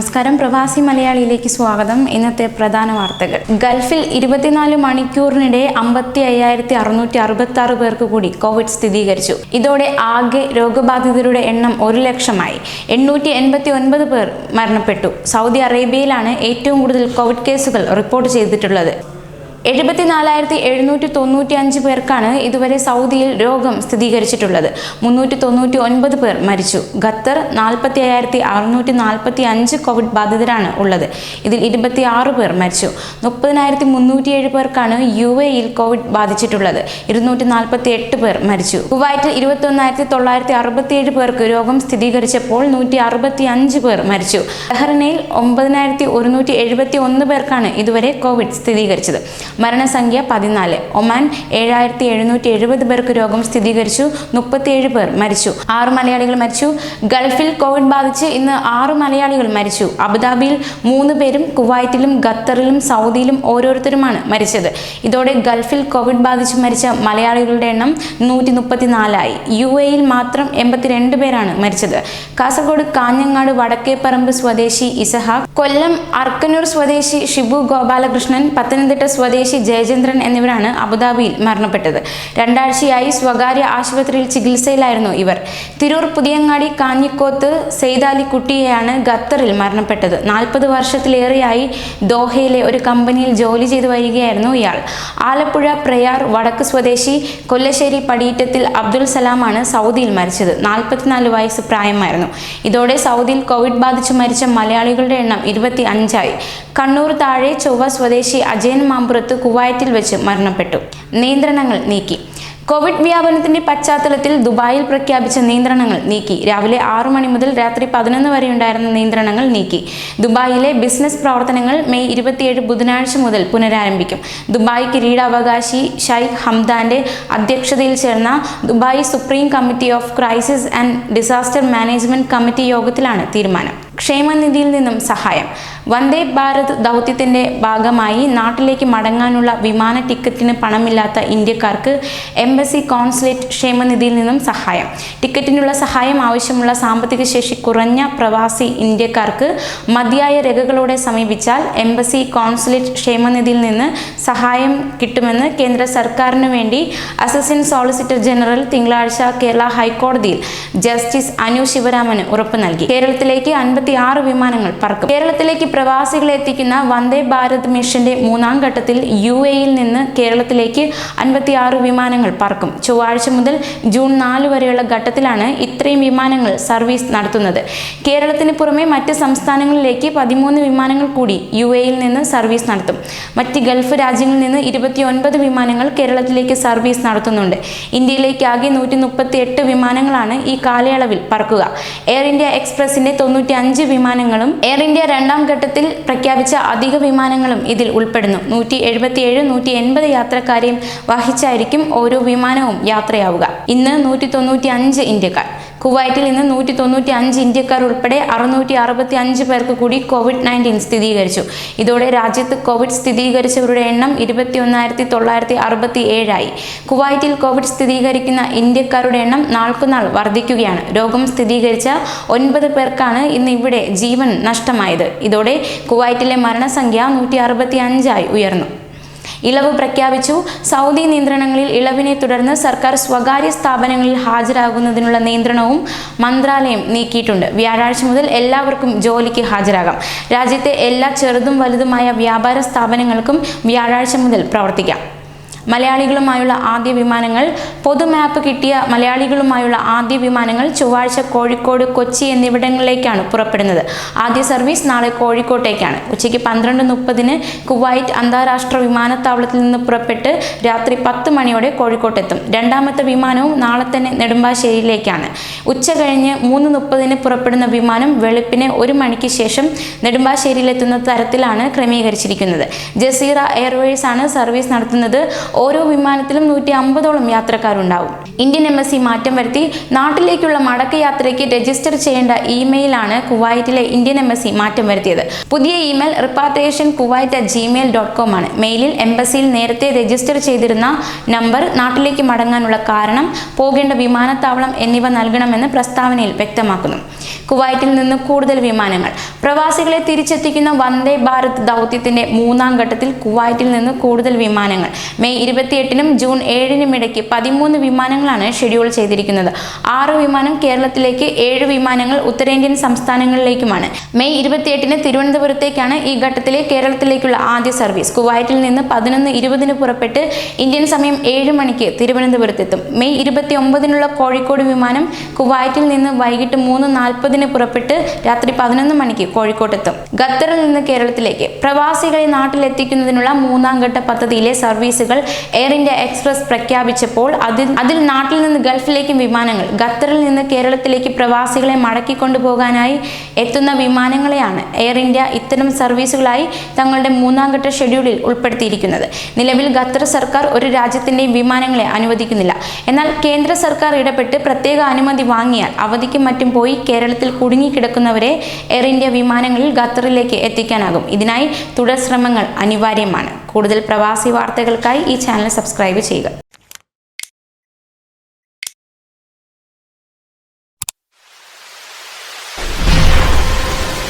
നമസ്കാരം, പ്രവാസി മലയാളിയിലേക്ക് സ്വാഗതം. ഇന്നത്തെ പ്രധാന വാർത്തകൾ. ഗൾഫിൽ 24 മണിക്കൂറിനിടെ 55,666 പേർക്ക് കൂടി കോവിഡ് സ്ഥിരീകരിച്ചു. ഇതോടെ ആകെ രോഗബാധിതരുടെ എണ്ണം 1 ലക്ഷമായി. 889 പേർ മരണപ്പെട്ടു. സൗദി അറേബ്യയിലാണ് ഏറ്റവും കൂടുതൽ കോവിഡ് കേസുകൾ റിപ്പോർട്ട് ചെയ്തിട്ടുള്ളത്. 74,795 പേർക്കാണ് ഇതുവരെ സൗദിയിൽ രോഗം സ്ഥിരീകരിച്ചിട്ടുള്ളത്. 399 പേർ മരിച്ചു. ഖത്തർ 45,645 കോവിഡ് ബാധിതരാണ് ഉള്ളത്. ഇതിൽ 26 പേർ മരിച്ചു. 30,307 പേർക്കാണ് UAEയിൽ കോവിഡ് ബാധിച്ചിട്ടുള്ളത്. 248 പേർ മരിച്ചു. കുവൈറ്റിൽ 21,967 പേർക്ക് രോഗം സ്ഥിരീകരിച്ചപ്പോൾ 165 പേർ മരിച്ചു. ബഹ്റൈനിൽ 9,171 പേർക്കാണ് ഇതുവരെ കോവിഡ് സ്ഥിരീകരിച്ചത്. മരണസംഖ്യ 14. ഒമാൻ 7,770 പേർക്ക് രോഗം സ്ഥിരീകരിച്ചു. 37 പേർ മരിച്ചു. 6 മലയാളികൾ മരിച്ചു. ഗൾഫിൽ കോവിഡ് ബാധിച്ച് ഇന്ന് 6 മലയാളികൾ മരിച്ചു. അബുദാബിയിൽ 3 പേരും കുവൈറ്റിലും ഖത്തറിലും സൗദിയിലും ഓരോരുത്തരുമാണ് മരിച്ചത്. ഇതോടെ ഗൾഫിൽ കോവിഡ് ബാധിച്ച് മരിച്ച മലയാളികളുടെ എണ്ണം 134 ആയി. UAEയിൽ മാത്രം 82 പേരാണ് മരിച്ചത്. കാസർഗോഡ് കാഞ്ഞങ്ങാട് വടക്കേപ്പറമ്പ് സ്വദേശി ഇസഹാഖ്, കൊല്ലം അർക്കന്നൂർ സ്വദേശി ഷിബു ഗോപാലകൃഷ്ണൻ, പത്തനംതിട്ട സ്വദേശി ജയചന്ദ്രൻ എന്നിവരാണ് അബുദാബിയിൽ മരണപ്പെട്ടത്. 2 ആഴ്ചയായി സ്വകാര്യ ആശുപത്രിയിൽ ചികിത്സയിലായിരുന്നു ഇവർ. തിരൂർ പുതിയങ്ങാടി കാഞ്ഞിക്കോത്ത് സെയ്താലി കുട്ടിയെയാണ് ഖത്തറിൽ മരണപ്പെട്ടത്. 40 വർഷത്തിലേറെയായി ദോഹയിലെ ഒരു കമ്പനിയിൽ ജോലി ചെയ്തു വരികയായിരുന്നു ഇയാൾ. ആലപ്പുഴ പ്രയാർ വടക്ക് സ്വദേശി കൊല്ലശ്ശേരി പടിയിറ്റത്തിൽ അബ്ദുൽ സലാമാണ് സൗദിയിൽ മരിച്ചത്. 44 വയസ്സ് പ്രായമായിരുന്നു. ഇതോടെ സൗദിയിൽ കോവിഡ് ബാധിച്ചു മരിച്ച മലയാളികളുടെ എണ്ണം 25 ആയി. കണ്ണൂർ താഴെ ചൊവ്വ സ്വദേശി അജയൻ മാമ്പുറത്ത് കുവൈറ്റിൽ വെച്ച് മരണപ്പെട്ടു. നിയന്ത്രണങ്ങൾ നീക്കി. കോവിഡ് വ്യാപനത്തിന്റെ പശ്ചാത്തലത്തിൽ ദുബായിൽ പ്രഖ്യാപിച്ച നിയന്ത്രണങ്ങൾ നീക്കി. രാവിലെ 6 മണി മുതൽ രാത്രി 11 വരെ ഉണ്ടായിരുന്ന നിയന്ത്രണങ്ങൾ നീക്കി. ദുബായിലെ ബിസിനസ് പ്രവർത്തനങ്ങൾ മെയ് 27 ബുധനാഴ്ച മുതൽ പുനരാരംഭിക്കും. ദുബായ് കിരീടാവകാശി ഷൈഖ് ഹംദാന്റെ അധ്യക്ഷതയിൽ ചേർന്ന Dubai supreme committee of crisis and disaster management committee യോഗത്തിലാണ് തീരുമാനം. ക്ഷേമനിധിയിൽ നിന്നും സഹായം. വന്ദേ ഭാരത് ദൗത്യത്തിന്റെ ഭാഗമായി നാട്ടിലേക്ക് മടങ്ങാനുള്ള വിമാന ടിക്കറ്റിന് പണമില്ലാത്ത ഇന്ത്യക്കാർക്ക് എംബസി കോൺസുലേറ്റ് ക്ഷേമനിധിയിൽ നിന്നും സഹായം. ടിക്കറ്റിനുള്ള സഹായം ആവശ്യമുള്ള സാമ്പത്തിക ശേഷി കുറഞ്ഞ പ്രവാസി ഇന്ത്യക്കാർക്ക് മതിയായ രേഖകളോടെ സമീപിച്ചാൽ എംബസി കോൺസുലേറ്റ് ക്ഷേമനിധിയിൽ നിന്ന് സഹായം കിട്ടുമെന്ന് കേന്ദ്ര സർക്കാരിനു വേണ്ടി അസിസ്റ്റന്റ് സോളിസിറ്റർ ജനറൽ തിങ്കളാഴ്ച കേരള ഹൈക്കോടതിയിൽ ജസ്റ്റിസ് അനു ശിവരാമന് ഉറപ്പ് നൽകി. കേരളത്തിലേക്ക് 56 വിമാനങ്ങൾ പറക്കും. കേരളത്തിലേക്ക് പ്രവാസികളെ എത്തിക്കുന്ന വന്ദേ ഭാരത് മിഷന്റെ 3ാം ഘട്ടത്തിൽ UAEയിൽ നിന്ന് കേരളത്തിലേക്ക് 56 വിമാനങ്ങൾ പറക്കും. ചൊവ്വാഴ്ച മുതൽ ജൂൺ 4 വരെയുള്ള ഘട്ടത്തിലാണ് ഇത്രയും വിമാനങ്ങൾ സർവീസ് നടത്തുന്നത്. കേരളത്തിന് പുറമെ മറ്റ് സംസ്ഥാനങ്ങളിലേക്ക് 13 വിമാനങ്ങൾ കൂടി UAEയിൽ നിന്ന് സർവീസ് നടത്തും. മറ്റ് ഗൾഫ് രാജ്യങ്ങളിൽ നിന്ന് 29 വിമാനങ്ങൾ കേരളത്തിലേക്ക് സർവീസ് നടത്തുന്നുണ്ട്. ഇന്ത്യയിലേക്ക് ആകെ 138 വിമാനങ്ങളാണ് ഈ കാലയളവിൽ പറക്കുക. എയർ ഇന്ത്യ എക്സ്പ്രസിന്റെ 95 വിമാനങ്ങളും എയർ ഇന്ത്യ 2ാം ഘട്ടത്തിൽ പ്രഖ്യാപിച്ച അധിക വിമാനങ്ങളും ഇതിൽ ഉൾപ്പെടുന്നു. 177-180 യാത്രക്കാരെയും വഹിച്ചായിരിക്കും ഓരോ വിമാനവും യാത്രയാവുക. ഇന്ന് 195 ഇന്ത്യക്കാർ. കുവൈറ്റിൽ ഇന്ന് 195 ഇന്ത്യക്കാർ ഉൾപ്പെടെ 665 പേർക്ക് കൂടി COVID-19 സ്ഥിരീകരിച്ചു. ഇതോടെ രാജ്യത്ത് കോവിഡ് സ്ഥിരീകരിച്ചവരുടെ എണ്ണം 21,967 ആയി. കുവൈറ്റിൽ കോവിഡ് സ്ഥിരീകരിക്കുന്ന ഇന്ത്യക്കാരുടെ എണ്ണം നാൾക്കുനാൾ വർദ്ധിക്കുകയാണ്. രോഗം സ്ഥിരീകരിച്ച 9 പേർക്കാണ് ഇന്ന് ഇവിടെ ജീവൻ നഷ്ടമായത്. ഇതോടെ കുവൈറ്റിലെ മരണസംഖ്യ 165 ആയി ഉയർന്നു. ഇളവ് പ്രഖ്യാപിച്ചു. സൗദി നിയന്ത്രണങ്ങളിൽ ഇളവിനെ തുടർന്ന് സർക്കാർ സ്വകാര്യ സ്ഥാപനങ്ങളിൽ ഹാജരാകുന്നതിനുള്ള നിയന്ത്രണവും മന്ത്രാലയം നീക്കിയിട്ടുണ്ട്. വ്യാഴാഴ്ച മുതൽ എല്ലാവർക്കും ജോലിക്ക് ഹാജരാകാം. രാജ്യത്തെ എല്ലാ ചെറുതും വലുതുമായ വ്യാപാര സ്ഥാപനങ്ങൾക്കും വ്യാഴാഴ്ച മുതൽ പ്രവർത്തിക്കാം. മലയാളികളുമായുള്ള ആദ്യ വിമാനങ്ങൾ. പൊതുമാപ്പ് കിട്ടിയ മലയാളികളുമായുള്ള ആദ്യ വിമാനങ്ങൾ ചൊവ്വാഴ്ച കോഴിക്കോട്, കൊച്ചി എന്നിവിടങ്ങളിലേക്കാണ് പുറപ്പെടുന്നത്. ആദ്യ സർവീസ് നാളെ കോഴിക്കോട്ടേക്കാണ്. ഉച്ചയ്ക്ക് 12:30 കുവൈറ്റ് അന്താരാഷ്ട്ര വിമാനത്താവളത്തിൽ നിന്ന് പുറപ്പെട്ട് രാത്രി 10 മണിയോടെ കോഴിക്കോട്ടെത്തും. 2ാമത്തെ വിമാനവും നാളെ തന്നെ നെടുമ്പാശ്ശേരിയിലേക്കാണ്. ഉച്ച കഴിഞ്ഞ് 3:30 പുറപ്പെടുന്ന വിമാനം വെളുപ്പിന് 1 മണിക്ക് ശേഷം നെടുമ്പാശ്ശേരിയിലെത്തുന്ന തരത്തിലാണ് ക്രമീകരിച്ചിരിക്കുന്നത്. ജസീറ എയർവേസ് ആണ് സർവീസ് നടത്തുന്നത്. ഓരോ വിമാനത്തിലും 150ഓളം യാത്രക്കാരുണ്ടാവും. ഇന്ത്യൻ എംബസി മാറ്റം വരുത്തി നാട്ടിലേക്കുള്ള മടക്കയാത്രയ്ക്ക് രജിസ്റ്റർ ചെയ്യേണ്ട ഇമെയിലാണ് കുവൈറ്റിലെ ഇന്ത്യൻ എംബസി മാറ്റം വരുത്തിയത്. പുതിയ ഇമെയിൽ repatriationkuwait@gmail.com ആണ്. മെയിലിൽ എംബസിയിൽ നേരത്തെ രജിസ്റ്റർ ചെയ്തിരുന്ന നമ്പർ, നാട്ടിലേക്ക് മടങ്ങാനുള്ള കാരണം, പോകേണ്ട വിമാനത്താവളം എന്നിവ നൽകണമെന്ന് പ്രസ്താവനയിൽ വ്യക്തമാക്കുന്നു. കുവൈറ്റിൽ നിന്ന് കൂടുതൽ വിമാനങ്ങൾ. പ്രവാസികളെ തിരിച്ചെത്തിക്കുന്ന വന്ദേ ഭാരത് ദൗത്യത്തിന്റെ 3ാം ഘട്ടത്തിൽ കുവൈറ്റിൽ നിന്ന് കൂടുതൽ വിമാനങ്ങൾ. മെയ് 28നും ജൂൺ 7നും ഇടയ്ക്ക് 13 വിമാനങ്ങളാണ് ഷെഡ്യൂൾ ചെയ്തിരിക്കുന്നത്. 6 വിമാനം കേരളത്തിലേക്ക്, 7 വിമാനങ്ങൾ ഉത്തരേന്ത്യൻ സംസ്ഥാനങ്ങളിലേക്കുമാണ്. മെയ് 28ന് തിരുവനന്തപുരത്തേക്കാണ് ഈ ഘട്ടത്തിലെ കേരളത്തിലേക്കുള്ള ആദ്യ സർവീസ്. കുവൈറ്റിൽ നിന്ന് 11:20 പുറപ്പെട്ട് ഇന്ത്യൻ സമയം 7 മണിക്ക് തിരുവനന്തപുരത്തെത്തും. മെയ് 29നുള്ള കോഴിക്കോട് വിമാനം കുവൈറ്റിൽ നിന്ന് വൈകിട്ട് 3:40 പുറപ്പെട്ട് രാത്രി 11 മണിക്ക് കോഴിക്കോട്ടെത്തും. ഖത്തറിൽ നിന്ന് കേരളത്തിലേക്ക്. പ്രവാസികളെ നാട്ടിലെത്തിക്കുന്നതിനുള്ള 3ാം ഘട്ട പദ്ധതിയിലെ സർവീസുകൾ എയർ ഇന്ത്യ എക്സ്പ്രസ് പ്രഖ്യാപിച്ചപ്പോൾ അതിൽ നാട്ടിൽ നിന്ന് ഗൾഫിലേക്കും വിമാനങ്ങൾ. ഖത്തറിൽ നിന്ന് കേരളത്തിലേക്ക് പ്രവാസികളെ മടക്കിക്കൊണ്ടുപോകാനായി എത്തുന്ന വിമാനങ്ങളെയാണ് എയർ ഇന്ത്യ ഇത്തരം സർവീസുകളായി തങ്ങളുടെ 3ാം ഘട്ട ഷെഡ്യൂളിൽ ഉൾപ്പെടുത്തിയിരിക്കുന്നത്. നിലവിൽ ഖത്തർ സർക്കാർ ഒരു രാജ്യത്തിന്റെയും വിമാനങ്ങളെ അനുവദിക്കുന്നില്ല. എന്നാൽ കേന്ദ്ര സർക്കാർ ഇടപെട്ട് പ്രത്യേക അനുമതി വാങ്ങിയാൽ അവധിക്കും മറ്റും പോയി കേരളത്തിൽ കുടുങ്ങിക്കിടക്കുന്നവരെ എയർ ഇന്ത്യ വിമാനങ്ങളിൽ ഖത്തറിലേക്ക് എത്തിക്കാനാകും. ഇതിനായി തുടർ ശ്രമങ്ങൾ അനിവാര്യമാണ്. കൂടുതൽ പ്രവാസി വാർത്തകൾക്കായി ഈ ചാനൽ സബ്സ്ക്രൈബ് ചെയ്യുക.